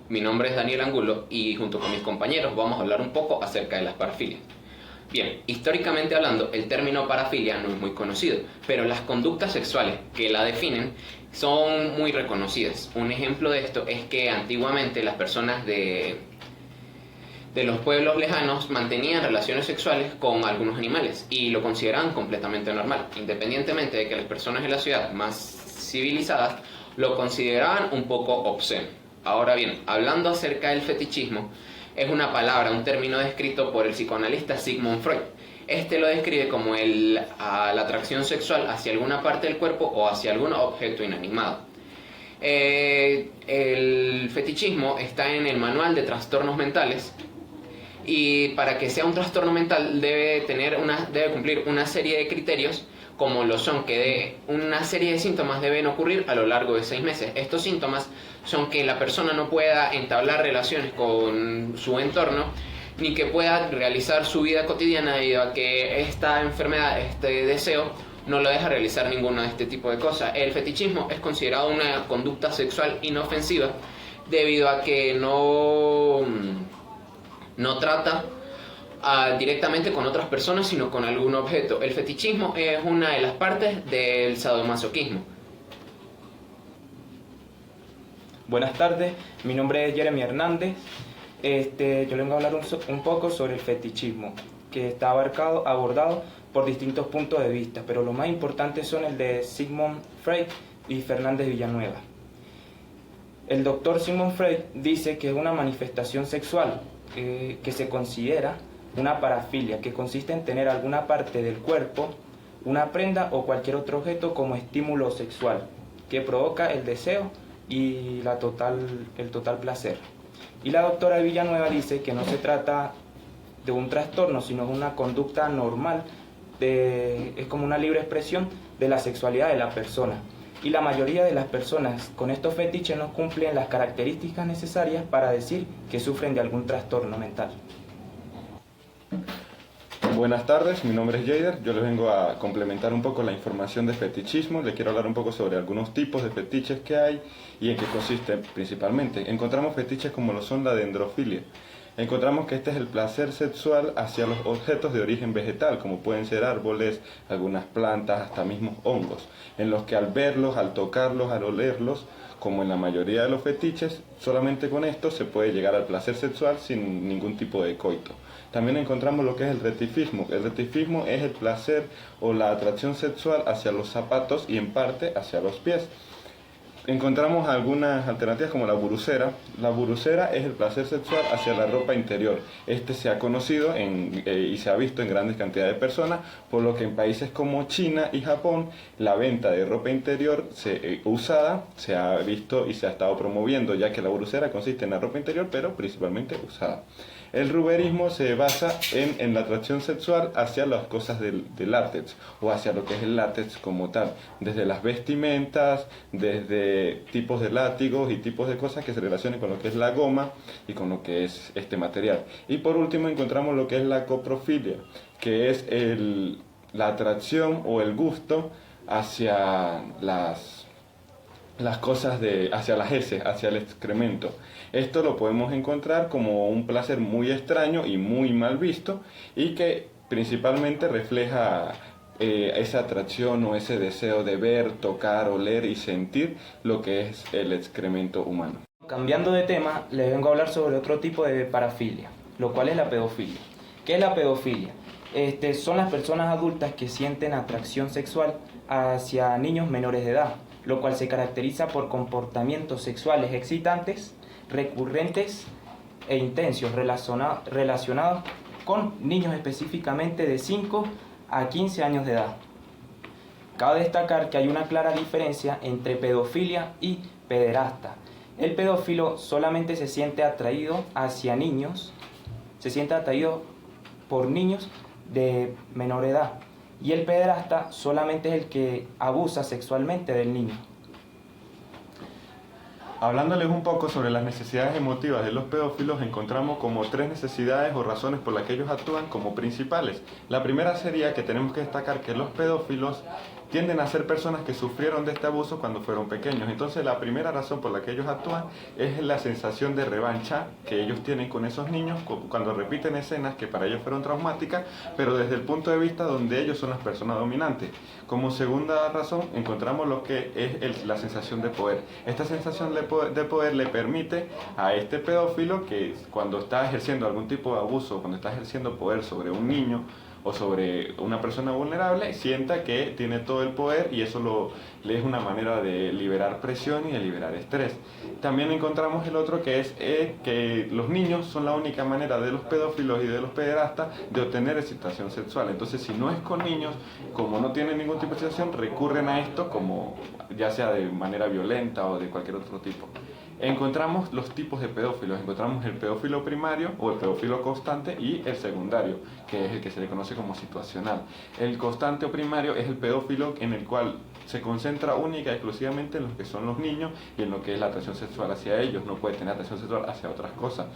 Mi nombre es Daniel Angulo y junto con mis compañeros vamos a hablar un poco acerca de las parafilias. Bien, históricamente hablando, el término parafilia no es muy conocido, pero las conductas sexuales que la definen son muy reconocidas. Un ejemplo de esto es que antiguamente las personas de los pueblos lejanos mantenían relaciones sexuales con algunos animales y lo consideraban completamente normal, independientemente de que las personas de la ciudad más civilizadas lo consideraban un poco obsceno. Ahora bien, hablando acerca del fetichismo, es una palabra, un término descrito por el psicoanalista Sigmund Freud. Este lo describe como la atracción sexual hacia alguna parte del cuerpo o hacia algún objeto inanimado. El fetichismo está en el manual de trastornos mentales y para que sea un trastorno mental debe cumplir una serie de criterios como lo son que una serie de síntomas deben ocurrir a lo largo de 6 meses. Estos síntomas son que la persona no pueda entablar relaciones con su entorno ni que pueda realizar su vida cotidiana debido a que esta enfermedad, este deseo, no lo deja realizar ninguno de este tipo de cosas. El fetichismo es considerado una conducta sexual inofensiva debido a que no trata directamente con otras personas, sino con algún objeto. El fetichismo es una de las partes del sadomasoquismo. Buenas tardes, mi nombre es Jeremy Hernández. Yo les vengo a hablar un poco sobre el fetichismo, que está abordado por distintos puntos de vista, pero los más importantes son el de Sigmund Freud y Fernández Villanueva. El doctor Sigmund Freud dice que es una manifestación sexual que se considera una parafilia, que consiste en tener alguna parte del cuerpo, una prenda o cualquier otro objeto como estímulo sexual, que provoca el deseo y el total placer. Y la doctora Villanueva dice que no se trata de un trastorno, sino de una conducta normal, es como una libre expresión de la sexualidad de la persona. Y la mayoría de las personas con estos fetiches no cumplen las características necesarias para decir que sufren de algún trastorno mental. Buenas tardes, mi nombre es Jader, yo les vengo a complementar un poco la información de fetichismo, les quiero hablar un poco sobre algunos tipos de fetiches que hay y en qué consisten principalmente. Encontramos fetiches como lo son la dendrofilia. Encontramos que este es el placer sexual hacia los objetos de origen vegetal, como pueden ser árboles, algunas plantas, hasta mismos hongos, en los que al verlos, al tocarlos, al olerlos, como en la mayoría de los fetiches, solamente con esto se puede llegar al placer sexual sin ningún tipo de coito. También encontramos lo que es el retifismo. El retifismo es el placer o la atracción sexual hacia los zapatos y en parte hacia los pies. Encontramos algunas alternativas como la burucera. La burucera es el placer sexual hacia la ropa interior. Este se ha conocido y se ha visto en grandes cantidades de personas, por lo que en países como China y Japón la venta de ropa interior usada se ha visto y se ha estado promoviendo, ya que la burucera consiste en la ropa interior, pero principalmente usada. El ruberismo se basa en la atracción sexual hacia las cosas del látex o hacia lo que es el látex como tal, desde las vestimentas, desde tipos de látigos y tipos de cosas que se relacionen con lo que es la goma y con lo que es este material. Y por último encontramos lo que es la coprofilia, que es la atracción o el gusto hacia las cosas hacia las heces, hacia el excremento. Esto lo podemos encontrar como un placer muy extraño y muy mal visto y que principalmente refleja esa atracción o ese deseo de ver, tocar, oler y sentir lo que es el excremento humano. Cambiando de tema, les vengo a hablar sobre otro tipo de parafilia, lo cual es la pedofilia. ¿Qué es la pedofilia? Son las personas adultas que sienten atracción sexual hacia niños menores de edad, lo cual se caracteriza por comportamientos sexuales excitantes, recurrentes e intensos relacionados con niños específicamente de 5 a 15 años de edad. Cabe destacar que hay una clara diferencia entre pedofilia y pederasta. El pedófilo solamente se siente atraído hacia niños, se siente atraído por niños de menor edad, y el pederasta solamente es el que abusa sexualmente del niño. Hablándoles un poco sobre las necesidades emotivas de los pedófilos, encontramos como 3 necesidades o razones por las que ellos actúan como principales. La primera sería que tenemos que destacar que los pedófilos tienden a ser personas que sufrieron de este abuso cuando fueron pequeños. Entonces la primera razón por la que ellos actúan es la sensación de revancha que ellos tienen con esos niños cuando repiten escenas que para ellos fueron traumáticas, pero desde el punto de vista donde ellos son las personas dominantes. Como segunda razón encontramos lo que es la sensación de poder. Esta sensación de poder le permite a este pedófilo que cuando está ejerciendo algún tipo de abuso, cuando está ejerciendo poder sobre un niño o sobre una persona vulnerable, sienta que tiene todo el poder y eso le es una manera de liberar presión y de liberar estrés. También encontramos el otro que es que los niños son la única manera de los pedófilos y de los pederastas de obtener excitación sexual. Entonces, si no es con niños, como no tienen ningún tipo de excitación, recurren a esto como ya sea de manera violenta o de cualquier otro tipo. Encontramos los tipos de pedófilos, encontramos el pedófilo primario o el pedófilo constante y el secundario, que es el que se le conoce como situacional. El constante o primario es el pedófilo en el cual se concentra única y exclusivamente en lo que son los niños y en lo que es la atracción sexual hacia ellos, no puede tener atracción sexual hacia otras cosas.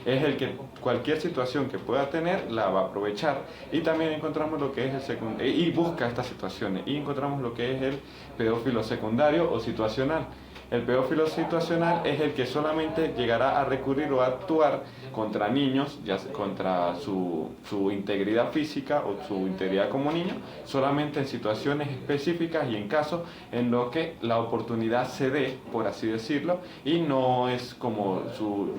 Es el que cualquier situación que pueda tener la va a aprovechar. Y también encontramos lo que es el secundario, y busca estas situaciones, y encontramos lo que es el pedófilo secundario o situacional. El pedófilo situacional es el que solamente llegará a recurrir o a actuar contra niños, ya sea contra su integridad física o su integridad como niño, solamente en situaciones específicas y en casos en los que la oportunidad se dé, por así decirlo, y no es como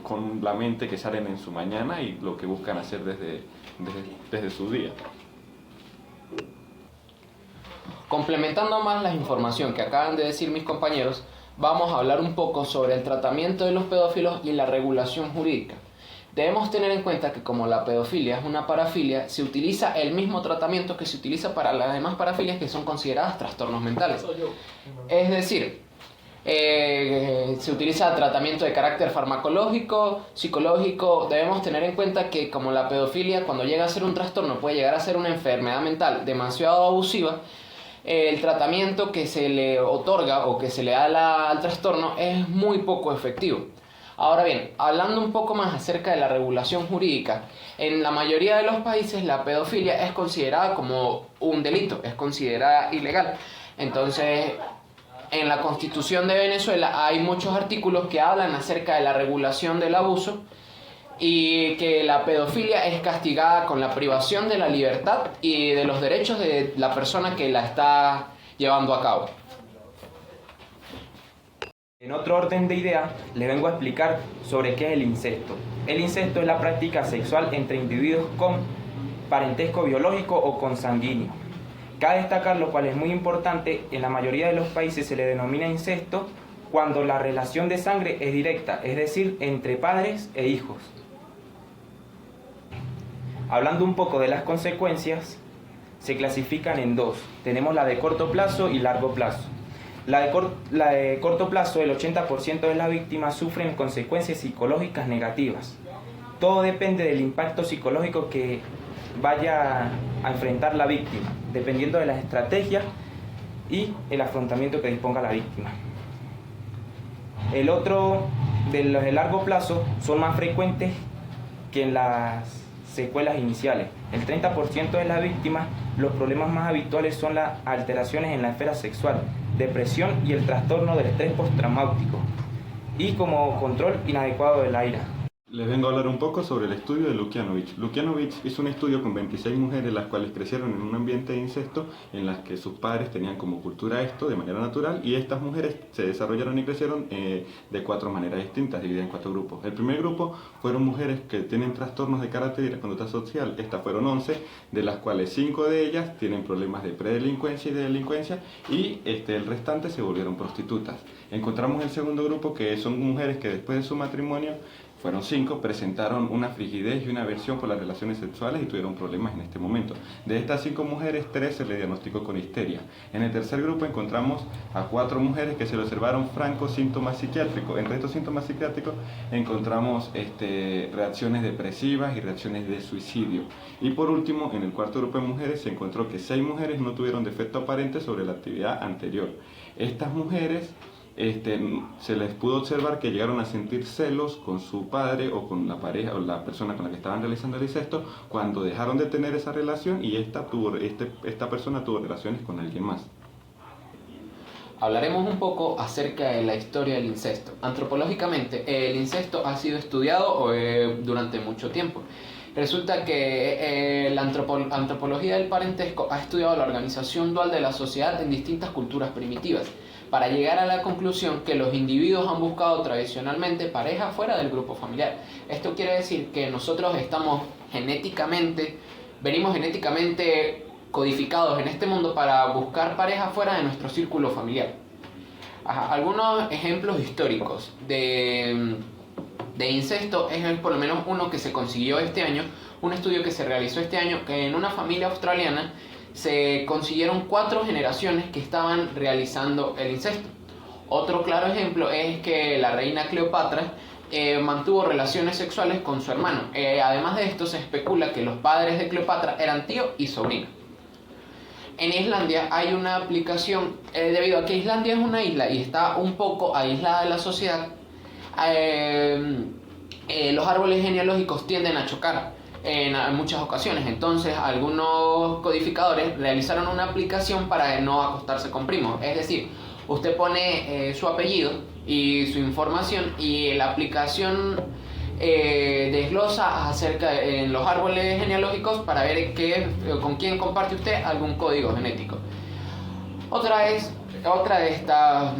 con la mente que salen en su mañana y lo que buscan hacer desde su día. Complementando más la información que acaban de decir mis compañeros, vamos a hablar un poco sobre el tratamiento de los pedófilos y la regulación jurídica. Debemos tener en cuenta que como la pedofilia es una parafilia, se utiliza el mismo tratamiento que se utiliza para las demás parafilias que son consideradas trastornos mentales. Es decir, se utiliza tratamiento de carácter farmacológico, psicológico. Debemos tener en cuenta que como la pedofilia, cuando llega a ser un trastorno, puede llegar a ser una enfermedad mental demasiado abusiva, el tratamiento que se le otorga o que se le da al trastorno es muy poco efectivo. Ahora bien, hablando un poco más acerca de la regulación jurídica, en la mayoría de los países la pedofilia es considerada como un delito, es considerada ilegal. Entonces, en la Constitución de Venezuela hay muchos artículos que hablan acerca de la regulación del abuso y que la pedofilia es castigada con la privación de la libertad y de los derechos de la persona que la está llevando a cabo. En otro orden de ideas, les vengo a explicar sobre qué es el incesto. El incesto es la práctica sexual entre individuos con parentesco biológico o consanguíneo. Cabe destacar, lo cual es muy importante, en la mayoría de los países se le denomina incesto cuando la relación de sangre es directa, es decir, entre padres e hijos. Hablando un poco de las consecuencias, se clasifican en dos. Tenemos la de corto plazo y largo plazo. La de corto plazo, el 80% de las víctimas sufren consecuencias psicológicas negativas. Todo depende del impacto psicológico que vaya a enfrentar la víctima, dependiendo de las estrategias y el afrontamiento que disponga la víctima. El otro, de los de largo plazo, son más frecuentes que en las secuelas iniciales. El 30% de las víctimas, los problemas más habituales son las alteraciones en la esfera sexual, depresión y el trastorno del estrés postraumático, y como control inadecuado de la ira. Les vengo a hablar un poco sobre el estudio de Lukianovic. Lukianovic hizo un estudio con 26 mujeres, las cuales crecieron en un ambiente de incesto, en las que sus padres tenían como cultura esto de manera natural, y estas mujeres se desarrollaron y crecieron de 4 maneras distintas, divididas en 4 grupos. El primer grupo fueron mujeres que tienen trastornos de carácter y de conducta social. Estas fueron 11, de las cuales 5 de ellas tienen problemas de predelincuencia y de delincuencia, y el restante se volvieron prostitutas. Encontramos el segundo grupo, que son mujeres que después de su matrimonio, fueron 5, presentaron una frigidez y una aversión por las relaciones sexuales y tuvieron problemas en este momento. De estas 5 mujeres, 3 se le diagnosticó con histeria. En el tercer grupo encontramos a 4 mujeres que se le observaron francos síntomas psiquiátricos. Entre estos síntomas psiquiátricos encontramos reacciones depresivas y reacciones de suicidio. Y por último, en el cuarto grupo de mujeres se encontró que 6 mujeres no tuvieron defecto aparente sobre la actividad anterior. Estas mujeres se les pudo observar que llegaron a sentir celos con su padre o con la pareja o la persona con la que estaban realizando el incesto cuando dejaron de tener esa relación y esta persona tuvo relaciones con alguien más. hablaremos un poco acerca de la historia del incesto. Antropológicamente, el incesto ha sido estudiado durante mucho tiempo. Resulta que la antropología del parentesco ha estudiado la organización dual de la sociedad en distintas culturas primitivas, para llegar a la conclusión que los individuos han buscado tradicionalmente pareja fuera del grupo familiar. Esto quiere decir que nosotros venimos genéticamente codificados en este mundo para buscar pareja fuera de nuestro círculo familiar. Algunos ejemplos históricos de incesto es por lo menos uno que se consiguió este año, un estudio que se realizó este año, que en una familia australiana se consiguieron 4 generaciones que estaban realizando el incesto. Otro claro ejemplo es que la reina Cleopatra mantuvo relaciones sexuales con su hermano. Además de esto, se especula que los padres de Cleopatra eran tío y sobrino. En Islandia hay una aplicación, debido a que Islandia es una isla y está un poco aislada de la sociedad, los árboles genealógicos tienden a chocar en muchas ocasiones. Entonces algunos codificadores realizaron una aplicación para no acostarse con primos. Es decir, usted pone su apellido y su información y la aplicación desglosa acerca en los árboles genealógicos para ver con quién comparte usted algún código genético. Otra de estas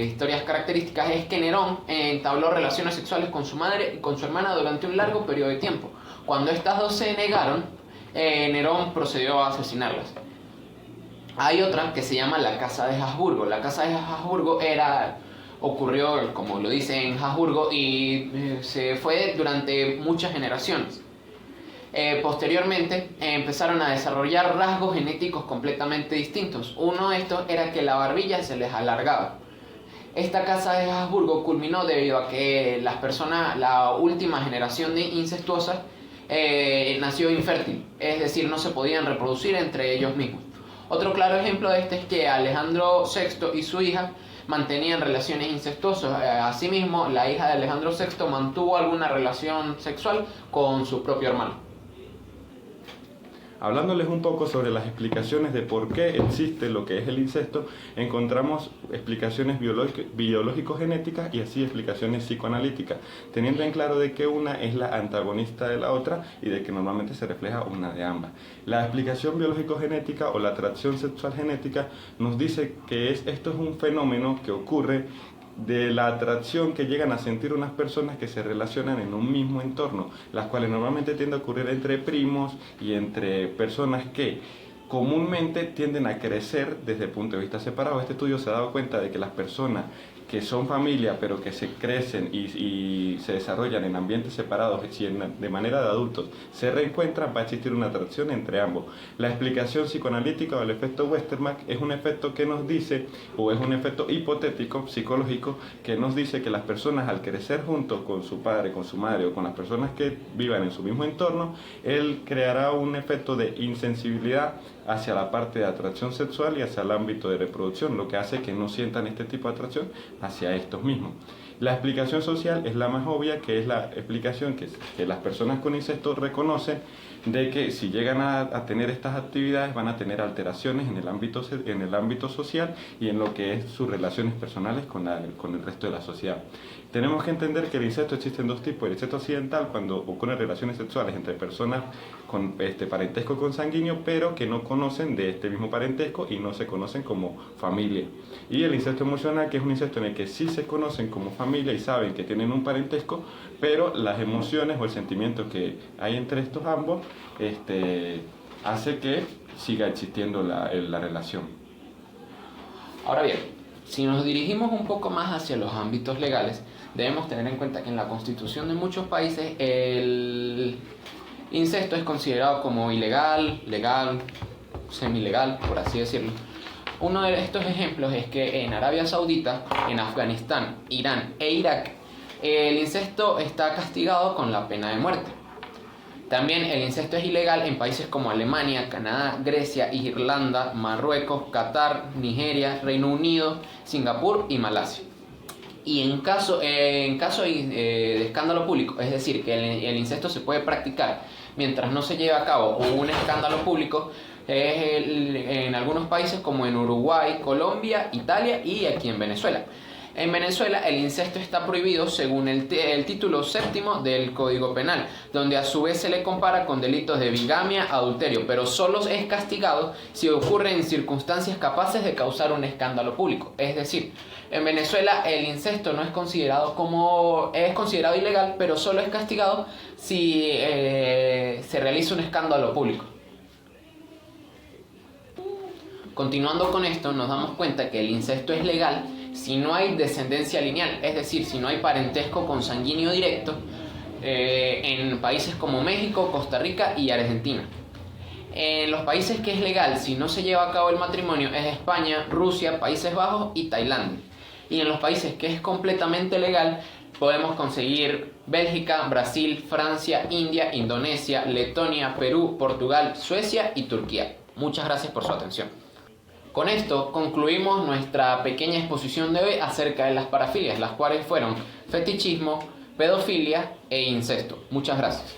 historias características es que Nerón entabló relaciones sexuales con su madre y con su hermana durante un largo periodo de tiempo. Cuando estas dos se negaron, Nerón procedió a asesinarlas. Hay otra que se llama la Casa de Habsburgo. La Casa de Habsburgo ocurrió, como lo dice, en Habsburgo y se fue durante muchas generaciones. Posteriormente empezaron a desarrollar rasgos genéticos completamente distintos. Uno de estos era que la barbilla se les alargaba. Esta casa de Habsburgo culminó debido a que la última generación de incestuosas nació infértil, es decir, no se podían reproducir entre ellos mismos. Otro claro ejemplo de este es que Alejandro VI y su hija mantenían relaciones incestuosas. Asimismo, la hija de Alejandro VI mantuvo alguna relación sexual con su propio hermano. Hablándoles un poco sobre las explicaciones de por qué existe lo que es el incesto, encontramos explicaciones biológico-genéticas y así explicaciones psicoanalíticas, teniendo en claro de que una es la antagonista de la otra y de que normalmente se refleja una de ambas. La explicación biológico-genética o la atracción sexual genética nos dice que esto es un fenómeno que ocurre de la atracción que llegan a sentir unas personas que se relacionan en un mismo entorno, las cuales normalmente tienden a ocurrir entre primos y entre personas que comúnmente tienden a crecer desde el punto de vista separado. Este estudio se ha dado cuenta de que las personas que son familia pero que se crecen y se desarrollan en ambientes separados, si de manera de adultos se reencuentran, va a existir una atracción entre ambos. La explicación psicoanalítica del efecto Westermarck es un efecto que nos dice, o es un efecto hipotético, psicológico, que nos dice que las personas al crecer juntos con su padre, con su madre o con las personas que vivan en su mismo entorno, él creará un efecto de insensibilidad hacia la parte de atracción sexual y hacia el ámbito de reproducción, lo que hace que no sientan este tipo de atracción hacia estos mismos. La explicación social es la más obvia, que es la explicación que las personas con incesto reconocen de que si llegan a tener estas actividades van a tener alteraciones en el ámbito social y en lo que es sus relaciones personales con el resto de la sociedad. Tenemos que entender que el incesto existe en dos tipos. El incesto accidental, cuando ocurren relaciones sexuales entre personas con parentesco consanguíneo, pero que no conocen de este mismo parentesco y no se conocen como familia. Y el incesto emocional, que es un incesto en el que sí se conocen como familia y saben que tienen un parentesco, pero las emociones o el sentimiento que hay entre estos ambos hace que siga existiendo la relación. Ahora bien, si nos dirigimos un poco más hacia los ámbitos legales, debemos tener en cuenta que en la Constitución de muchos países el incesto es considerado como ilegal, legal, semilegal, por así decirlo. Uno de estos ejemplos es que en Arabia Saudita, en Afganistán, Irán e Irak, el incesto está castigado con la pena de muerte. También el incesto es ilegal en países como Alemania, Canadá, Grecia, Irlanda, Marruecos, Qatar, Nigeria, Reino Unido, Singapur y Malasia. Y en caso de escándalo público, es decir, que el incesto se puede practicar mientras no se lleve a cabo un escándalo público, en algunos países como en Uruguay, Colombia, Italia y aquí en Venezuela. En Venezuela el incesto está prohibido según el título séptimo del Código Penal, donde a su vez se le compara con delitos de bigamia, adulterio, pero solo es castigado si ocurre en circunstancias capaces de causar un escándalo público. Es decir, en Venezuela el incesto no es considerado ilegal, pero solo es castigado si se realiza un escándalo público. Continuando con esto, nos damos cuenta que el incesto es legal si no hay descendencia lineal, es decir, si no hay parentesco consanguíneo directo en países como México, Costa Rica y Argentina. En los países que es legal si no se lleva a cabo el matrimonio es España, Rusia, Países Bajos y Tailandia. Y en los países que es completamente legal podemos conseguir Bélgica, Brasil, Francia, India, Indonesia, Letonia, Perú, Portugal, Suecia y Turquía. Muchas gracias por su atención. Con esto concluimos nuestra pequeña exposición de hoy acerca de las parafilias, las cuales fueron fetichismo, pedofilia e incesto. Muchas gracias.